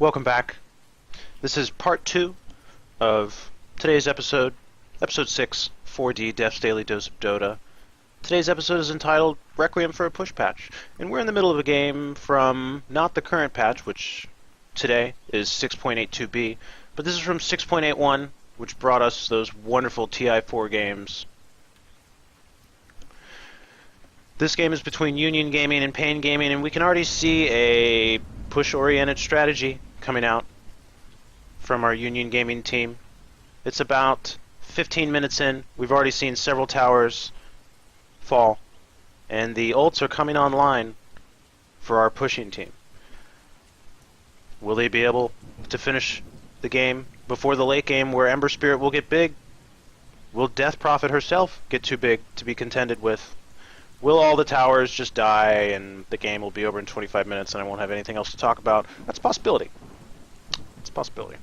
Welcome back. This is part 2 of today's episode, episode 6, 4D Death's Daily Dose of Dota. Today's episode is entitled Requiem for a Push Patch, and we're in the middle of a game from not the current patch, which today is 6.82b, but this is from 6.81, which brought us those wonderful TI4 games. This game is between Union Gaming and Pain Gaming, and we can already see a push-oriented strategy coming out from our Union Gaming team. It's about 15 minutes in. We've already seen several towers fall, and the ults are coming online for our pushing team. Will they be able to finish the game before the late game where Ember Spirit will get big? Will Death Prophet herself get too big to be contended with? Will all the towers just die and the game will be over in 25 minutes and I won't have anything else to talk about? That's a possibility. It's a possibility.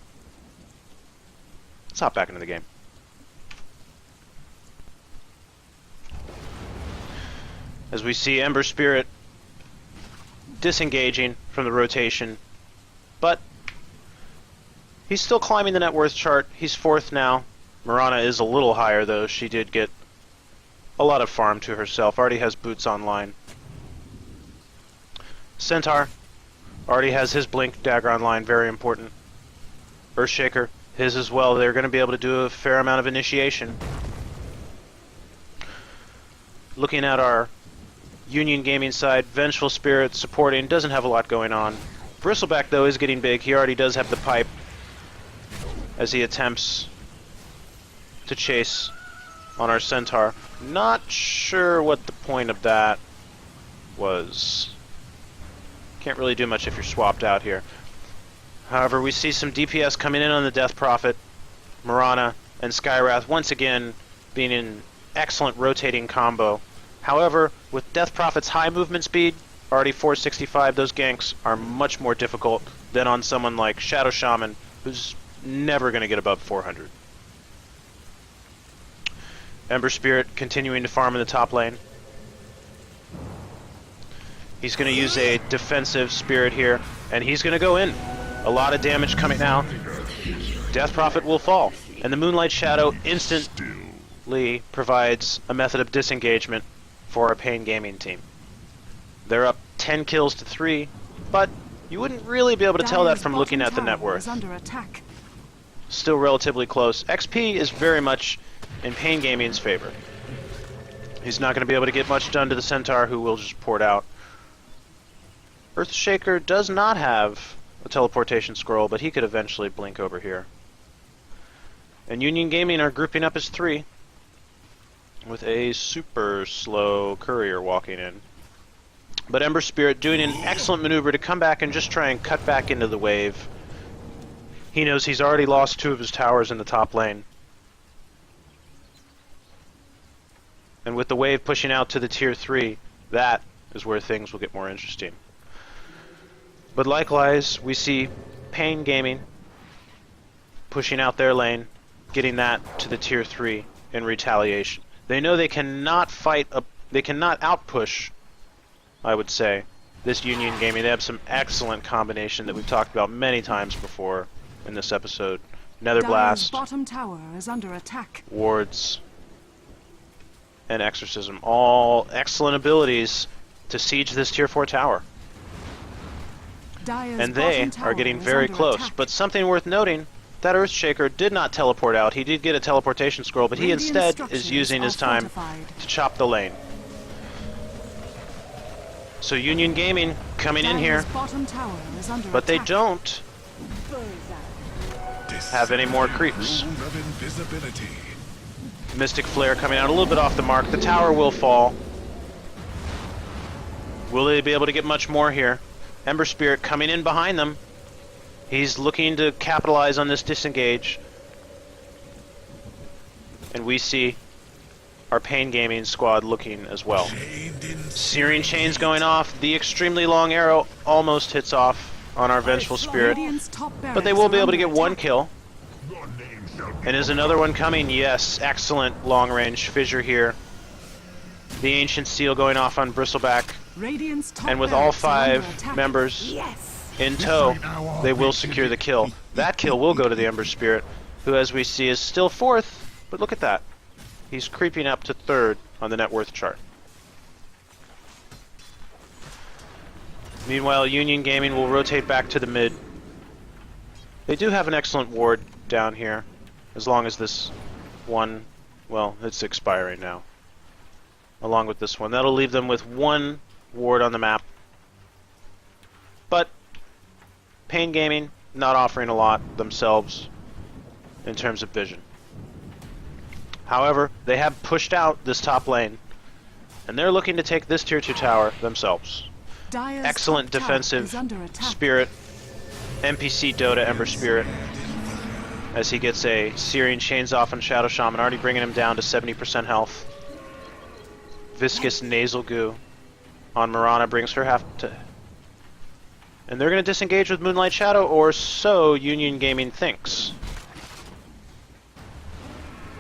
Let's hop back into the game. As we see Ember Spirit disengaging from the rotation, but he's still climbing the net worth chart. He's 4th now. Mirana is a little higher though. She did get a lot of farm to herself. Already has boots online. Centaur already has his blink dagger online, very important. Earthshaker, his as well. They're going to be able to do a fair amount of initiation. Looking at our Union Gaming side, Vengeful Spirit supporting, doesn't have a lot going on. Bristleback though is getting big. He already does have the pipe as he attempts to chase on our Centaur. Not sure what the point of that was. Can't really do much if you're swapped out here. However, we see some DPS coming in on the Death Prophet. Mirana and Skywrath once again being an excellent rotating combo. However, with Death Prophet's high movement speed, already 465, those ganks are much more difficult than on someone like Shadow Shaman, who's never going to get above 400. Ember Spirit continuing to farm in the top lane. He's going to use a defensive Spirit here, and he's going to go in. A lot of damage coming out. Death Prophet will fall, and the Moonlight Shadow instantly provides a method of disengagement for our Pain Gaming team. They're up 10 kills to 3, but you wouldn't really be able to tell that from looking at the net worth. Still relatively close. XP is very much in Pain Gaming's favor. He's not going to be able to get much done to the Centaur, who will just port out. Earthshaker does not have a teleportation scroll, but he could eventually blink over here. And Union Gaming are grouping up as 3, with a super slow courier walking in. But Ember Spirit doing an excellent maneuver to come back and just try and cut back into the wave. He knows he's already lost 2 of his towers in the top lane. And with the wave pushing out to the tier 3, that is where things will get more interesting. But likewise, we see Pain Gaming pushing out their lane, getting that to the tier 3 in retaliation. They know they cannot they cannot outpush, I would say, this Union Gaming. They have some excellent combination that we've talked about many times before in this episode. Nether Blast, bottom tower is under attack. Wards, and Exorcism, all excellent abilities to siege this tier 4 tower. And they are getting very close. But something worth noting, that Earthshaker did not teleport out. He did get a teleportation scroll, but he instead is using his time to chop the lane. So Union Gaming coming in here, but they don't have any more creeps. Mystic Flare coming out a little bit off the mark. The tower will fall. Will they be able to get much more here? Ember Spirit coming in behind them. He's looking to capitalize on this disengage. And we see our Pain Gaming squad looking as well. Searing Chains going off. The extremely long arrow almost hits off on our Vengeful Spirit. But they will be able to get 1 kill. And is another one coming? Yes, excellent long-range fissure here. The Ancient Seal going off on Bristleback. And with all 5 members in tow, they will secure the kill. That kill will go to the Ember Spirit, who, as we see, is still 4th, but look at that. He's creeping up to 3rd on the net worth chart. Meanwhile, Union Gaming will rotate back to the mid. They do have an excellent ward down here, as long as this one, well, it's expiring now. Along with this one. That'll leave them with 1 ward on the map. But Pain Gaming not offering a lot themselves in terms of vision. However, they have pushed out this top lane, and they're looking to take this tier 2 tower themselves. Dire's Excellent top tower defensive is under attack. Spirit, NPC Dota Ember Spirit, as he gets a Searing Chains off on Shadow Shaman, already bringing him down to 70% health. Viscous Nasal Goo on Marana brings her half to... And they're going to disengage with Moonlight Shadow, or so Union Gaming thinks.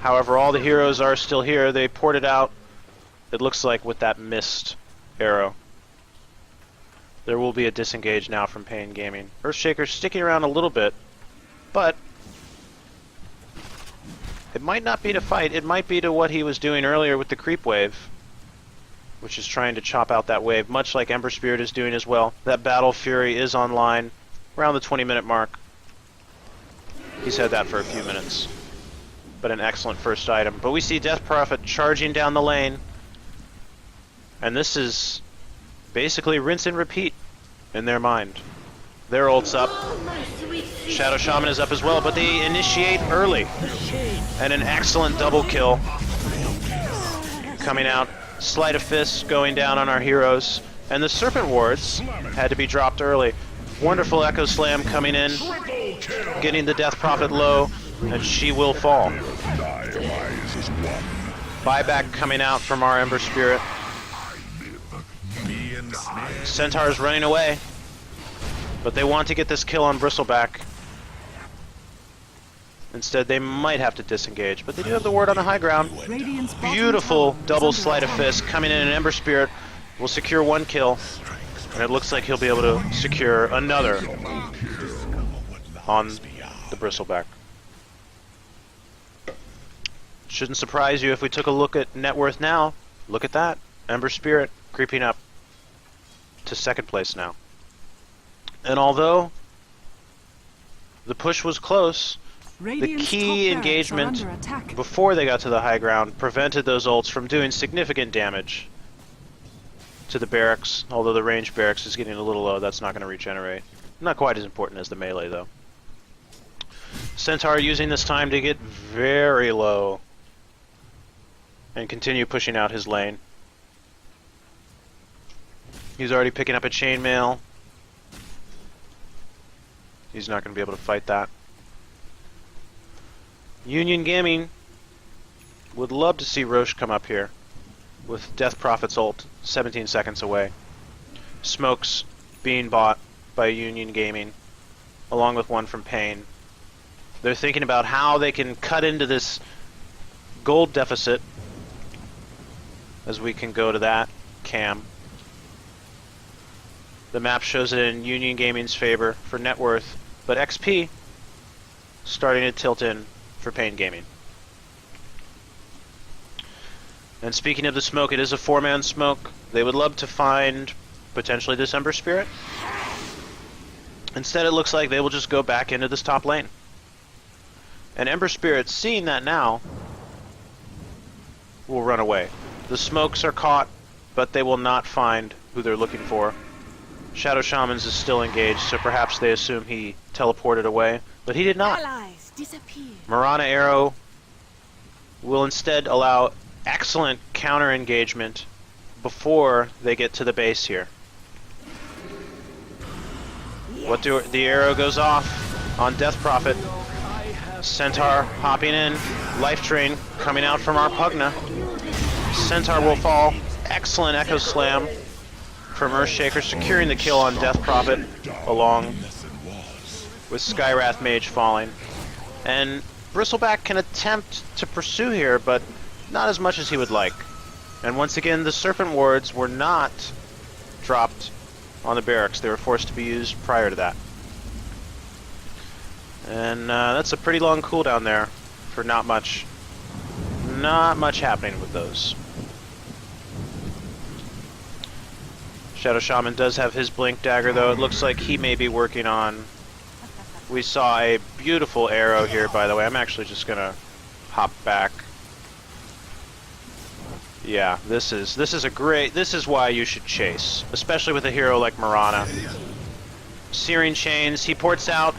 However, all the heroes are still here. They ported out, it looks like, with that mist arrow. There will be a disengage now from Pain Gaming. Earthshaker's sticking around a little bit, but it might not be to fight. It might be to what he was doing earlier with the creep wave, which is trying to chop out that wave, much like Ember Spirit is doing as well. That Battle Fury is online around the 20-minute mark. He's had that for a few minutes, but an excellent first item. But we see Death Prophet charging down the lane, and this is basically rinse and repeat in their mind. Their ult's up. Shadow Shaman is up as well, but they initiate early. And an excellent double kill coming out. Sleight of Fist going down on our heroes. And the Serpent Wards had to be dropped early. Wonderful Echo Slam coming in, getting the Death Prophet low, and she will fall. Buyback coming out from our Ember Spirit. Centaur is running away, but they want to get this kill on Bristleback. Instead, they might have to disengage, but they do have the ward on the high ground. Beautiful double Sleight of Fist coming in, and Ember Spirit will secure 1 kill, and it looks like he'll be able to secure another on the Bristleback. Shouldn't surprise you if we took a look at net worth now. Look at that. Ember Spirit creeping up to 2nd place now. And although the push was close, the key engagement before they got to the high ground prevented those ults from doing significant damage to the barracks, although the ranged barracks is getting a little low. That's not going to regenerate. Not quite as important as the melee, though. Centaur using this time to get very low and continue pushing out his lane. He's already picking up a chainmail. He's not going to be able to fight that. Union Gaming would love to see Roche come up here with Death Prophet's ult 17 seconds away. Smokes being bought by Union Gaming, along with one from Pain. They're thinking about how they can cut into this gold deficit, as we can go to that cam. The map shows it in Union Gaming's favor for net worth, but XP starting to tilt in for Pain Gaming. And speaking of the smoke, it is a 4-man smoke. They would love to find potentially this Ember Spirit. Instead, it looks like they will just go back into this top lane. And Ember Spirit, seeing that now, will run away. The smokes are caught, but they will not find who they're looking for. Shadow Shamans is still engaged, so perhaps they assume he teleported away, but he did not. Marana Arrow will instead allow excellent counter engagement before they get to the base here. The arrow goes off on Death Prophet. Centaur hopping in. Life Drain coming out from our Pugna. Centaur will fall. Excellent Echo Slam from Earthshaker, securing the kill on Death Prophet, along with Skywrath Mage falling. And Bristleback can attempt to pursue here, but not as much as he would like. And once again, the Serpent Wards were not dropped on the barracks. They were forced to be used prior to that. And that's a pretty long cooldown there for not much happening with those. Shadow Shaman does have his Blink Dagger, though. It looks like he may be working on... We saw a beautiful arrow here, by the way. I'm actually just going to hop back. Yeah, this is a great... This is why you should chase, especially with a hero like Marana. Searing Chains, he ports out,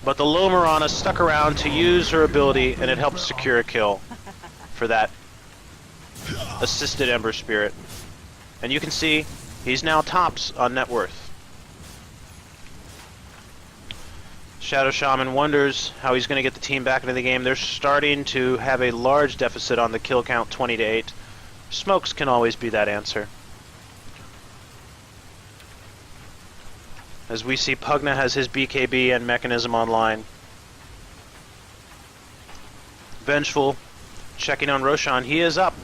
but the low Marana stuck around to use her ability, and it helped secure a kill for that assisted Ember Spirit. And you can see he's now tops on net worth. Shadow Shaman wonders how he's going to get the team back into the game. They're starting to have a large deficit on the kill count, 20 to 8. Smokes can always be that answer. As we see, Pugna has his BKB and Mechanism online. Vengeful checking on Roshan. He is up.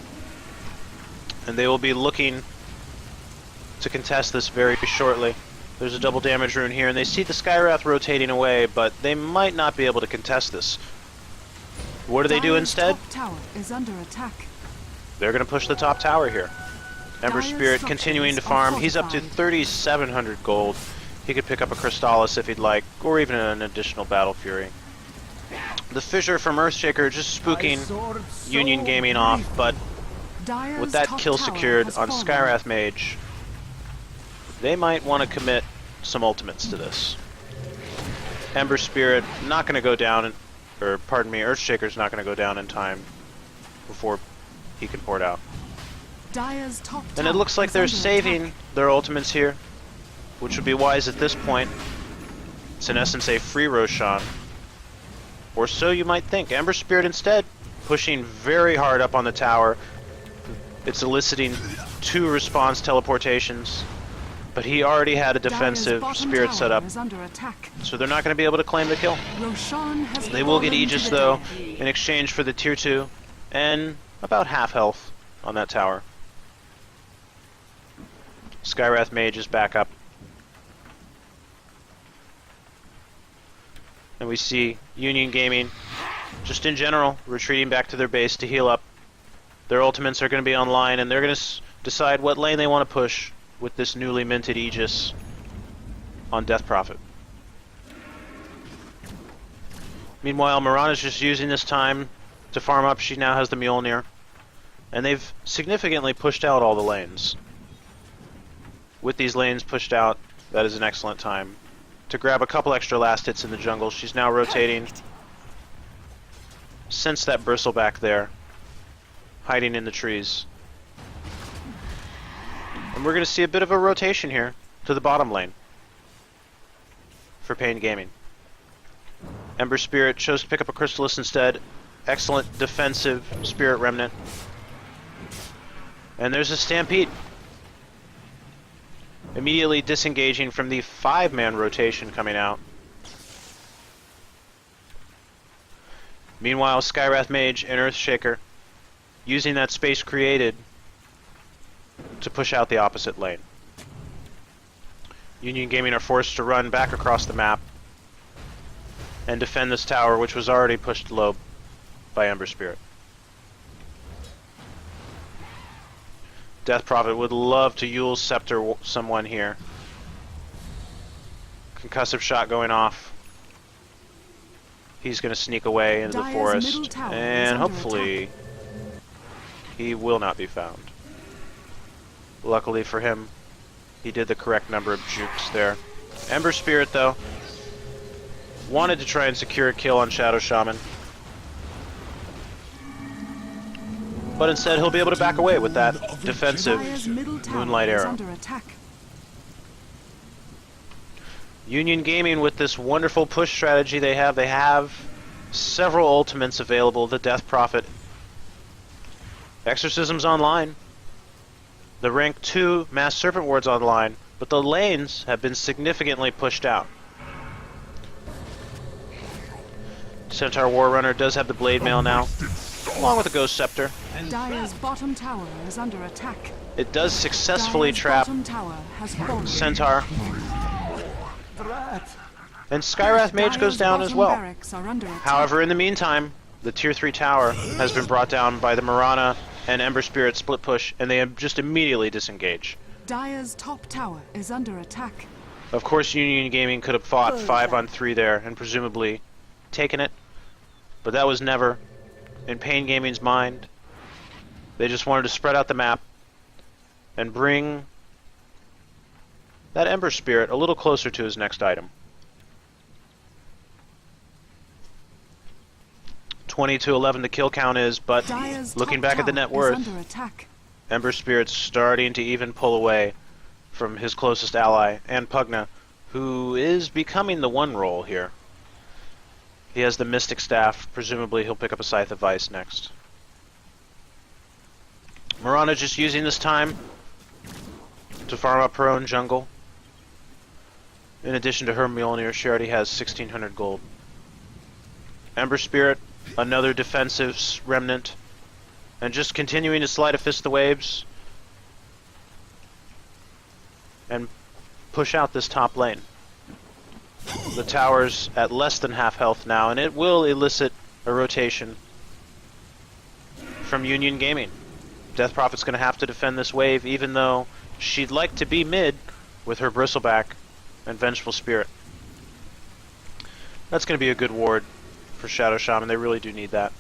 And they will be looking to contest this very shortly. There's a double damage rune here, and they see the Skywrath rotating away, but they might not be able to contest this. What do they do instead? Top tower is under attack. They're going to push the top tower here. Ember Spirit continuing to farm. He's up to 3,700 gold. He could pick up a Crystallis if he'd like, or even an additional Battle Fury. The Fissure from Earthshaker just spooking Union Gaming off, but with that kill secured on Skywrath Mage, they might want to commit some ultimates to this. Ember Spirit not going to go down, or pardon me, Earthshaker's not going to go down in time before he can port out. And it looks like they're saving their ultimates here, which would be wise at this point. It's in essence a free Roshan. Or so you might think. Ember Spirit instead pushing very hard up on the tower. It's eliciting 2 response teleportations. But he already had a defensive Spirit set up, so they're not going to be able to claim the kill. They will get Aegis, though, in exchange for the Tier 2, and about half health on that tower. Skywrath Mage is back up. And we see Union Gaming, just in general, retreating back to their base to heal up. Their ultimates are going to be online, and they're going to decide what lane they want to push with this newly minted Aegis on Death Prophet. Meanwhile, Marana's just using this time to farm up. She now has the Mjolnir. And they've significantly pushed out all the lanes. With these lanes pushed out, that is an excellent time to grab a couple extra last hits in the jungle. She's now rotating. Sense that bristleback there, hiding in the trees. And we're going to see a bit of a rotation here to the bottom lane for Pain Gaming. Ember Spirit chose to pick up a Crystallis instead. Excellent defensive Spirit Remnant. And there's a Stampede. Immediately disengaging from the 5-man rotation coming out. Meanwhile, Skywrath Mage and Earthshaker using that space created to push out the opposite lane. Union Gaming are forced to run back across the map and defend this tower, which was already pushed low by Ember Spirit. Death Prophet would love to Yule Scepter someone here. Concussive shot going off. He's going to sneak away into the forest, and hopefully he will not be found. Luckily for him, he did the correct number of jukes there. Ember Spirit, though, wanted to try and secure a kill on Shadow Shaman. But instead, he'll be able to back away with that defensive Moonlight Arrow. Union Gaming, with this wonderful push strategy they have several ultimates available. The Death Prophet. Exorcism's online. The rank 2 Mass Serpent Ward's online, but the lanes have been significantly pushed out. Centaur Warrunner does have the Blade Mail now, along with the Ghost Scepter. Dire's bottom tower is under attack. It does successfully Dire's trap bottom tower has fallen. Centaur. And Skywrath Mage goes Dire's down as bottom well. barracks are under attack. However, in the meantime, the Tier 3 tower has been brought down by the Mirana and Ember Spirit split push, and they just immediately disengage. Dire's top tower is under attack. Of course, Union Gaming could have fought 5-on-3 there and presumably taken it, but that was never in Pain Gaming's mind. They just wanted to spread out the map and bring that Ember Spirit a little closer to his next item. 20-11 the kill count is, but Dire's looking top back at the tower net worth, is under attack. Ember Spirit's starting to even pull away from his closest ally, and Pugna, who is becoming the one role here. He has the Mystic Staff. Presumably he'll pick up a Scythe of Vice next. Mirana just using this time to farm up her own jungle. In addition to her Mjolnir, she already has 1,600 gold. Ember Spirit, another defensive remnant, and just continuing to sleight of fist the waves and push out this top lane. The tower's at less than half health now, and it will elicit a rotation from Union Gaming. Death Prophet's going to have to defend this wave, even though she'd like to be mid with her Bristleback and Vengeful Spirit. That's going to be a good ward for Shadow Shaman. They really do need that.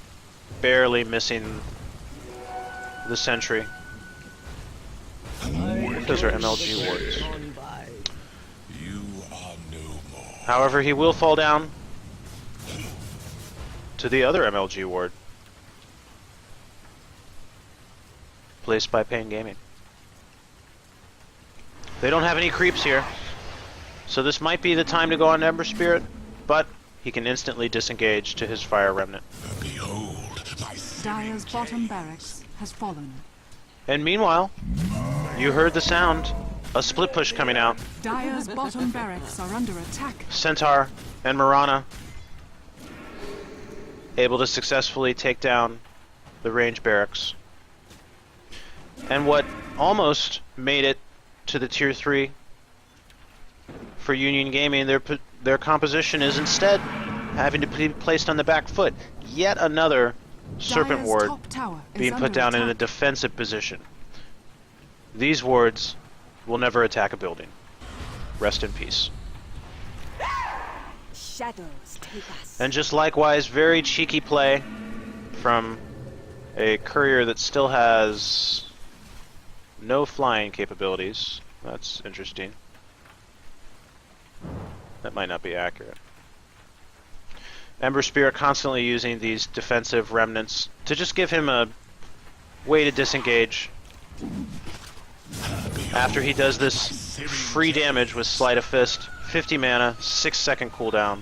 Barely missing the sentry. Those are MLG wards. However, he will fall down to the other MLG ward, placed by Pain Gaming. They don't have any creeps here, so this might be the time to go on Ember Spirit, but he can instantly disengage to his Fire Remnant. Dire's bottom barracks has fallen. And meanwhile, you heard the sound. A split push coming out. Dire's bottom barracks are under attack. Centaur and Mirana able to successfully take down the range barracks. And what almost made it to the Tier 3 for Union Gaming, their composition is instead having to be placed on the back foot. Yet another Serpent Dire's Ward top tower is being put under down in a attack. defensive position. These wards will never attack a building. Rest in peace. Shadows take us. And just likewise, very cheeky play from a courier that still has no flying capabilities. That's interesting. That might not be accurate. Ember Spirit constantly using these defensive remnants to just give him a way to disengage. After he does this free damage with Sleight of Fist, 50 mana, 6-second cooldown.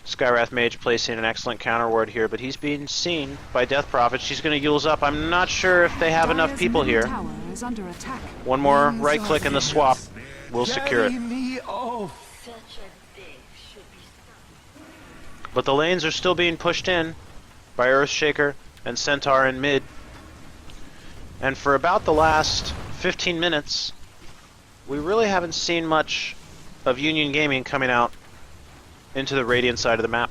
Skywrath Mage placing an excellent counter ward here, but he's being seen by Death Prophet. She's going to Yule's up. I'm not sure if they have enough Dire's people middle here. tower is under attack. One more right click and the swap will secure it. But the lanes are still being pushed in by Earthshaker and Centaur in mid. And for about the last 15 minutes, we really haven't seen much of Union Gaming coming out into the Radiant side of the map.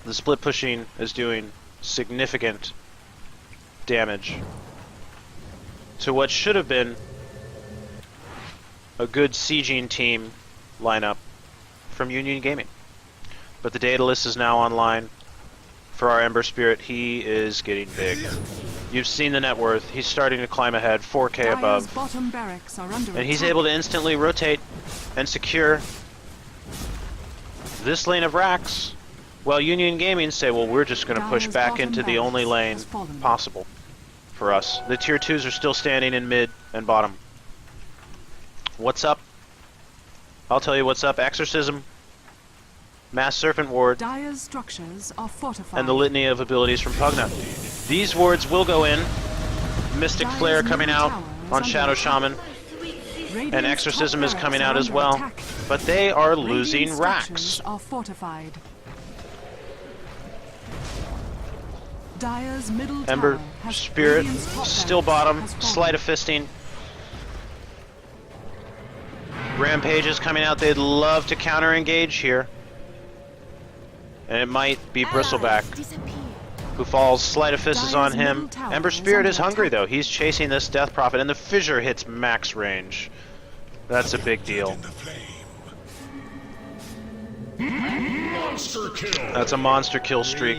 The split pushing is doing significant damage to what should have been a good sieging team lineup from Union Gaming. But the Daedalus is now online for our Ember Spirit. He is getting big. You've seen the net worth. He's starting to climb ahead, 4K Dire's above. bottom barracks are under And he's attack. able to instantly rotate and secure this lane of racks. Well, Union Gaming say, well, we're just going to push Dire's back bottom into the only barracks lane has fallen. possible for us. The Tier 2s are still standing in mid and bottom. What's up? I'll tell you what's up. Exorcism, Mass Serpent Ward, Dire's structures are fortified. and the litany of abilities from Pugna. These wards will go in. Mystic Dire's Flare coming middle out tower is on under Shadow attack. Shaman, Radiant's and Exorcism top is coming barracks out are as under well. attack. But they are Radiant's losing structures racks. are fortified. Dire's middle Ember tower has Spirit Radiant's top still barracks bottom. has fallen. Sleight of fisting. Rampages coming out. They'd love to counter engage here. And it might be Bristleback Allies disappear. who falls. Sleight of Fist is on Dire's middle him. tower Ember is Spirit under is hungry attack. though. He's chasing this Death Prophet, and the Fissure hits max range. That's a big deal. Monster kill. That's a monster kill streak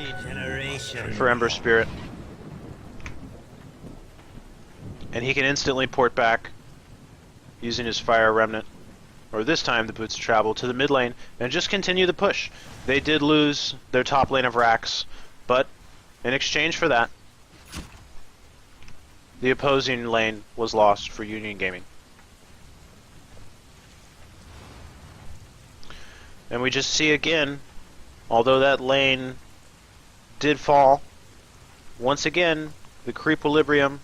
for Ember Spirit. And he can instantly port back using his Fire Remnant. Or this time the Boots of Travel to the mid lane and just continue the push. They did lose their top lane of Rax, but in exchange for that, the opposing lane was lost for Union Gaming. And we just see again, although that lane did fall, once again, the Creequilibrium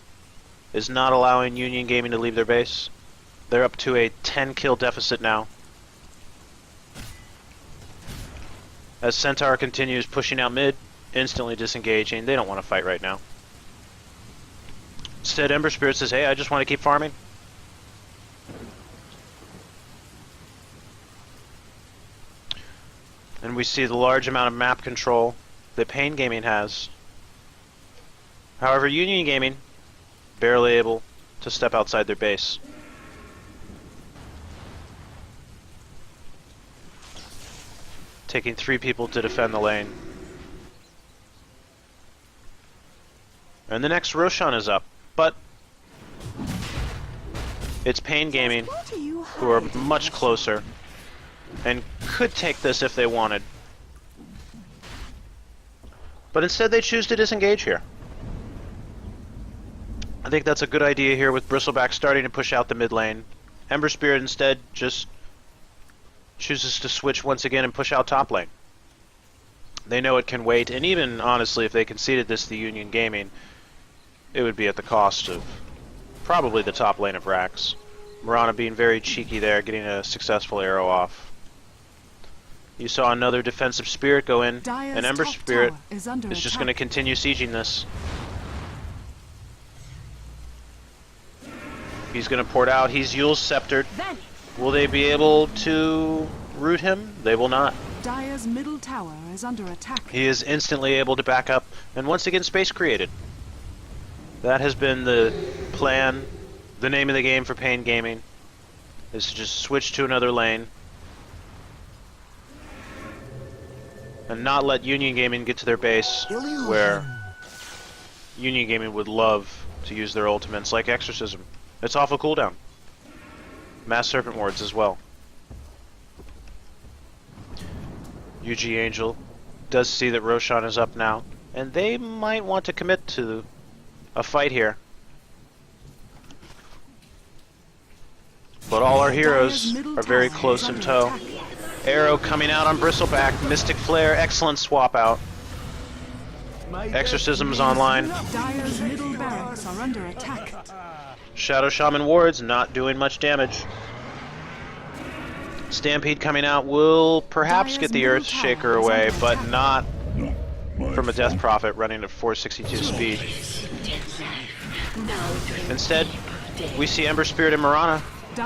is not allowing Union Gaming to leave their base. They're up to a 10 kill deficit now. As Centaur continues pushing out mid, instantly disengaging. They don't want to fight right now. Instead, Ember Spirit says, hey, I just want to keep farming. And we see the large amount of map control that Pain Gaming has. However, Union Gaming, barely able to step outside their base. Taking 3 people to defend the lane. And the next Roshan is up, but it's Pain Gaming What are you who are hiding? much closer and could take this if they wanted. But instead they choose to disengage here. I think that's a good idea here with Bristleback starting to push out the mid lane. Ember Spirit instead just chooses to switch once again and push out top lane. They know it can wait, and even honestly if they conceded this to Union Gaming, it would be at the cost of probably the top lane of Rax. Mirana being very cheeky there, getting a successful arrow off. You saw another defensive spirit go in, Dire's and Ember top Spirit tower is under is just attack. going to continue sieging this. He's going to port out. He's Yule's sceptered. Vanish. Will they be able to root him? They will not. Dire's middle tower is under attack. He is instantly able to back up, and once again space created. That has been the plan, the name of the game for Pain Gaming, is to just switch to another lane and not let Union Gaming get to their base, where Union Gaming would love to use their ultimates like Exorcism. It's off a cooldown. Mass Serpent Wards as well. UG Angel does see that Roshan is up now, and they might want to commit to a fight here. But all our heroes are very close in tow. Arrow coming out on Bristleback, Mystic Flare, excellent swap out. Exorcism's online. Dire's middle barracks are under attack. Shadow Shaman Wards not doing much damage. Stampede coming out will perhaps get the Earth Shaker away, but not from a Death Prophet running at 462 speed. Instead, we see Ember Spirit and Mirana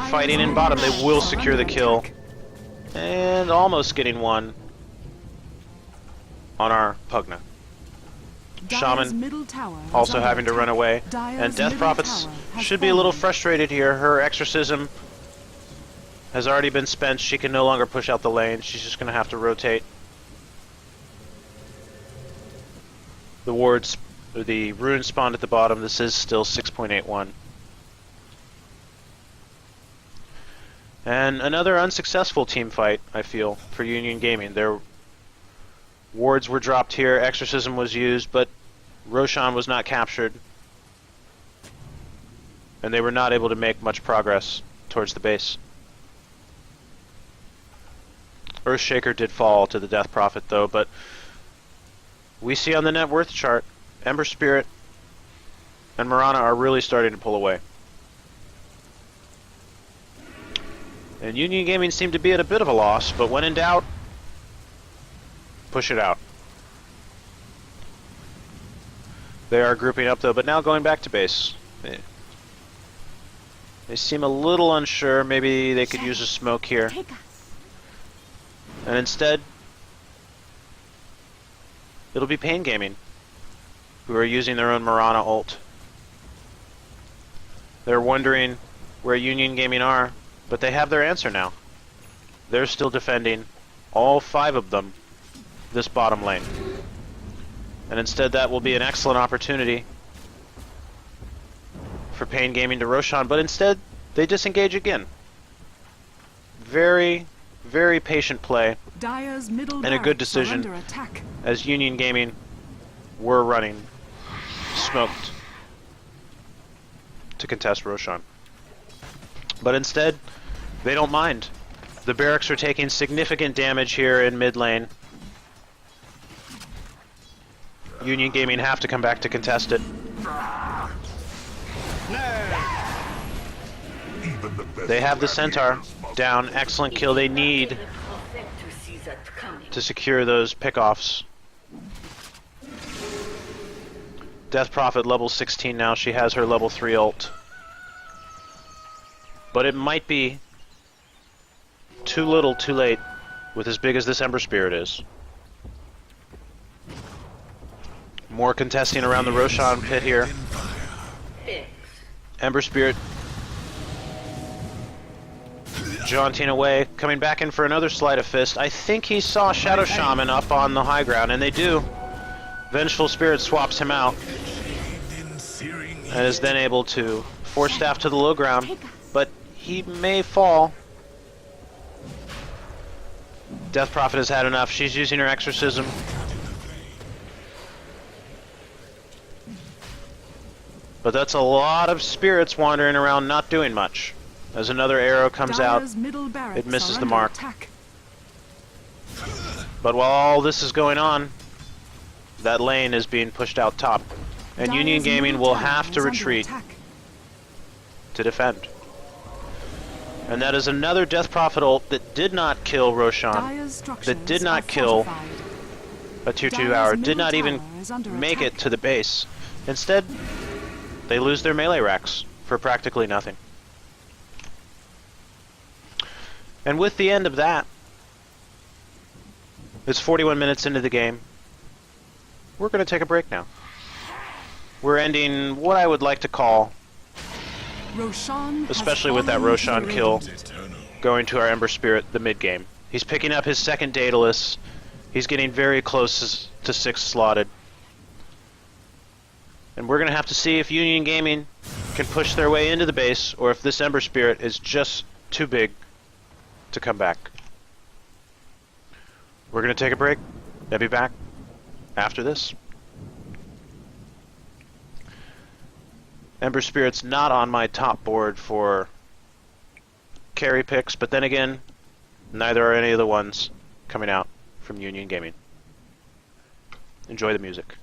fighting in bottom. They will secure the kill. And almost getting one on our Pugna. Shaman also having to run away. And Death Prophets should be a little frustrated here. Her Exorcism has already been spent. She can no longer push out the lane. She's just going to have to rotate. The wards, or the rune spawned at the bottom. This is still 6.81. And another unsuccessful team fight, I feel, for Union Gaming. Their wards were dropped here. Exorcism was used, but Roshan was not captured. And they were not able to make much progress towards the base. Earthshaker did fall to the Death Prophet though, but we see on the net worth chart, Ember Spirit and Mirana are really starting to pull away. And Union Gaming seemed to be at a bit of a loss, but when in doubt, push it out. They are grouping up though, but now going back to base. They seem a little unsure. Maybe they could use a smoke here. Take us. And instead, it'll be Pain Gaming, who are using their own Mirana ult. They're wondering where Union Gaming are, but they have their answer now. They're still defending, all 5 of them, this bottom lane. And instead that will be an excellent opportunity for Pain Gaming to Roshan, but instead they disengage again. Very, very patient play, Dire's middle and a good barracks are decision under attack. as Union Gaming were running smoked to contest Roshan. But instead, they don't mind. The barracks are taking significant damage here in mid lane. Union Gaming have to come back to contest it. They have the Centaur down. Excellent kill. They need to secure those pickoffs. Death Prophet level 16 now. She has her level 3 ult. But it might be too little, too late, with as big as this Ember Spirit is. More contesting around the Roshan pit here. Ember Spirit jaunting away, coming back in for another sleight of fist. I think he saw Shadow Shaman up on the high ground, and they do. Vengeful Spirit swaps him out, and is then able to force staff to the low ground, but he may fall. Death Prophet has had enough. She's using her exorcism. But that's a lot of spirits wandering around not doing much. As another arrow comes out, Dire's middle barracks it misses are the under mark. attack. But while all this is going on, that lane is being pushed out top. And Dire's Union Gaming middle will tower have to is under retreat attack. to defend. And that is another Death Prophet ult that did not kill Roshan, Dire's structures that did are not kill fortified. a 2-2 Dire's hour, did middle not even tower is under make it attack. to the base. Instead, they lose their melee racks for practically nothing. And with the end of that, it's 41 minutes into the game. We're going to take a break now. We're ending what I would like to call, Roshan has especially with that fallen to Roshan the kill, radiant. going to our Ember Spirit, the mid-game. He's picking up his second Daedalus. He's getting very close to 6 slotted. And we're going to have to see if Union Gaming can push their way into the base, or if this Ember Spirit is just too big to come back. We're going to take a break. I'll be back after this. Ember Spirit's not on my top board for carry picks, but then again, neither are any of the ones coming out from Union Gaming. Enjoy the music.